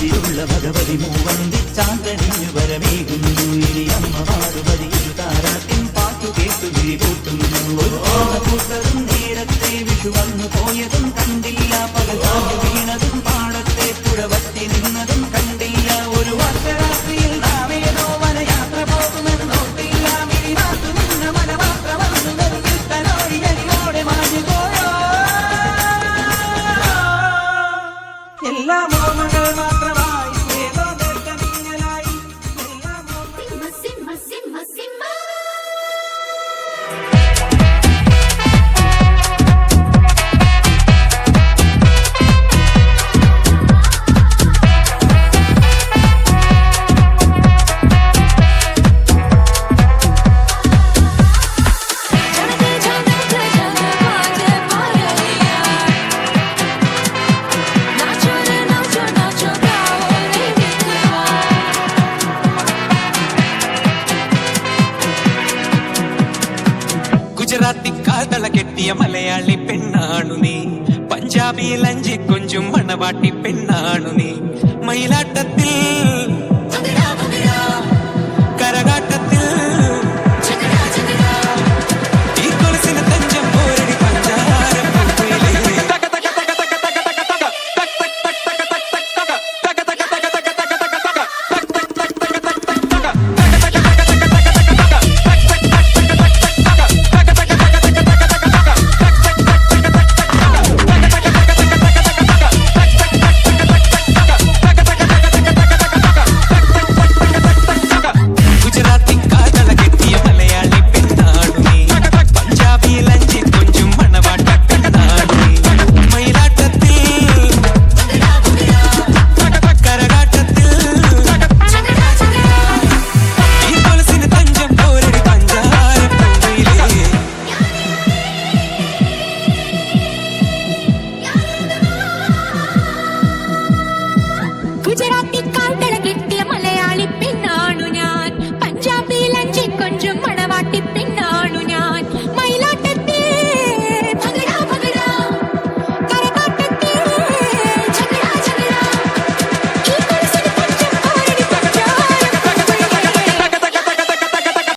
നെഞ്ചിലുള്ള ഭഗവതി മൂവന്തി ചാന്തണിഞ്ഞു വരമേകുന്നു ഇനി അമ്മ പാടുപതി ഒരു താരാട്ടിൻ പാട്ടു കേട്ടു വിരികൂട്ടുന്നു ഒരു ഓണ പൂത്തതും നേരത്തെ വിഷു വന്നു പോയതും കണ്ടില്ല പകൽ വീണതും പാടത്തെ പുഴവറ്റി നിന്നതും കണ്ടില്ല ഒരു വർഷരാത്രിയിൽ നാമേതോ വനയാത്ര പോകുമെന്നോട്ടില്ല മിനി മാത്തു നിന്ന മന മാത്ര വന്നു നെറുകിട്ടനോടെ മാഞ്ഞുപോയോ എല്ലാം ഓർമ്മകൾ മാത്രമായി ഏതോ ദീർഘമിങ്ങലായി സിംഹ സിംഹ സിംഹ ഗുജറാത്തി കാതള കെട്ടിയ മലയാളി പെണ്ണാണു നീ പഞ്ചാബി ലഞ്ചി കൊഞ്ചും മണവാട്ടി പെണ്ണാണു നീ മയിലാട്ടത്തിൽ